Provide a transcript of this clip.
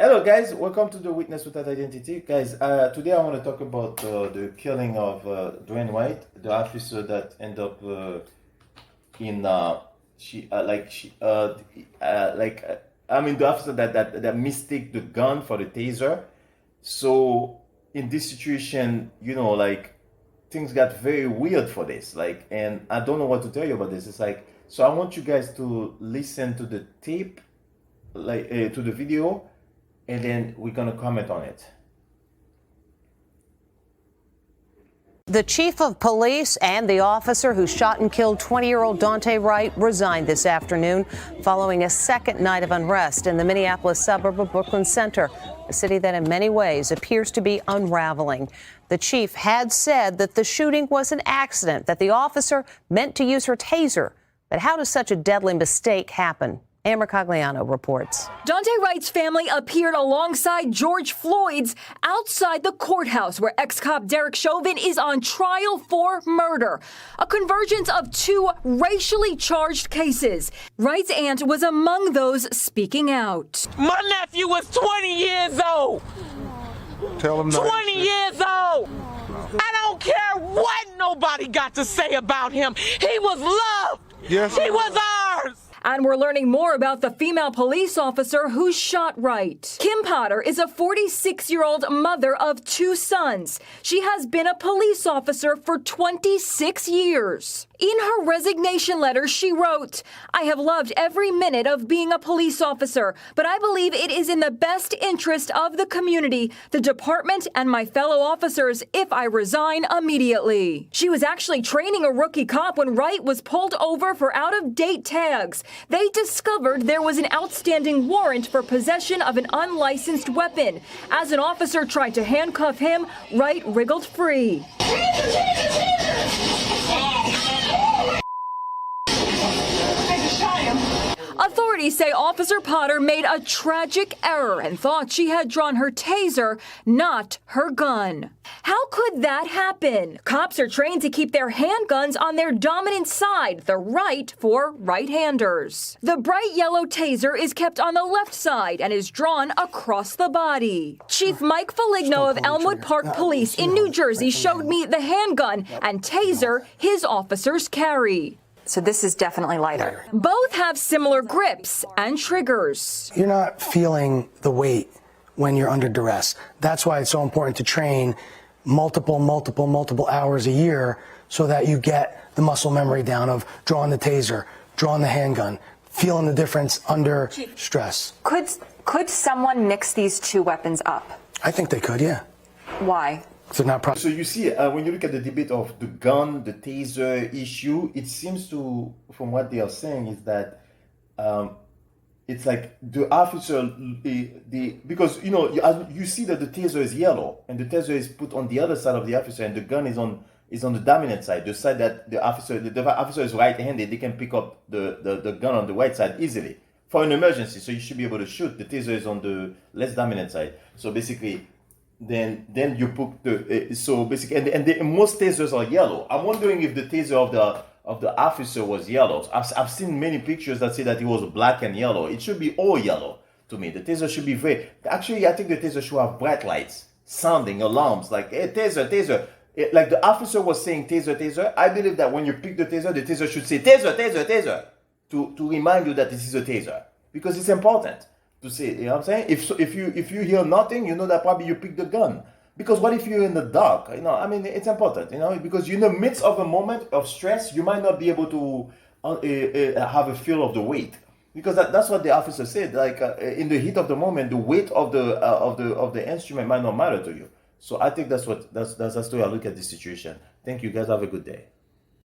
Hello guys, welcome to the Witness Without Identity. Guys, today I want to talk about the killing of Daunte Wright, the officer that ended up the officer that mistake the gun for the taser. So in this situation, things got very weird for this. And I don't know what to tell you about this. So I want you guys to listen to the tape, to the video, and then we're going to comment on it. The chief of police and the officer who shot and killed 20-year-old Daunte Wright resigned this afternoon following a second night of unrest in the Minneapolis suburb of Brooklyn Center, a city that in many ways appears to be unraveling. The chief had said that the shooting was an accident, that the officer meant to use her taser. But how does such a deadly mistake happen? Amber Cagliano reports. Daunte Wright's family appeared alongside George Floyd's outside the courthouse where ex-cop Derek Chauvin is on trial for murder, a convergence of two racially charged cases. Wright's aunt was among those speaking out. My nephew was 20 years old. Tell him 20 years old. I don't care what nobody got to say about him. He was loved. Yes. He was ours. And we're learning more about the female police officer who shot Wright. Kim Potter is a 46-year-old mother of two sons. She has been a police officer for 26 years. In her resignation letter, she wrote, "I have loved every minute of being a police officer, but I believe it is in the best interest of the community, the department, and my fellow officers if I resign immediately." She was actually training a rookie cop when Wright was pulled over for out-of-date tags. They discovered there was an outstanding warrant for possession of an unlicensed weapon. As an officer tried to handcuff him, Wright wriggled free. Authorities say Officer Potter made a tragic error and thought she had drawn her taser, not her gun. How could that happen? Cops are trained to keep their handguns on their dominant side, the right for right-handers. The bright yellow taser is kept on the left side and is drawn across the body. Chief Mike Foligno of Elmwood Park Police in New Jersey showed me the handgun and taser his officers carry. So this is definitely lighter. Both have similar grips and triggers. You're not feeling the weight when you're under duress. That's why it's so important to train multiple hours a year so that you get the muscle memory down of drawing the taser, drawing the handgun, feeling the difference under stress. Could someone mix these two weapons up? I think they could, yeah. Why? So you see, when you look at the debate of the gun, the taser issue, it seems to, from what they are saying, is that it's like the officer, because you see that the taser is yellow and the taser is put on the other side of the officer and the gun is on the dominant side, the side that the officer is right-handed. They can pick up the gun on the right side easily for an emergency. So you should be able to shoot. The taser is on the less dominant side. So basically, then you put most tasers are yellow. I'm wondering if the taser of the officer was yellow. I've seen many pictures that say that it was black and yellow. It should be all yellow to me. The taser should be actually, I think the taser should have bright lights, sounding alarms like, hey, taser. Like the officer was saying taser. I believe that when you pick the taser should say taser to remind you that this is a taser, because it's important to say, you know what I'm saying? If you hear nothing, you know that probably you pick the gun. Because what if you're in the dark? It's important, because you're in the midst of a moment of stress, you might not be able to have a feel of the weight. Because that's what the officer said. In the heat of the moment, the weight of the instrument might not matter to you. So I think that's the way I look at this situation. Thank you guys. Have a good day.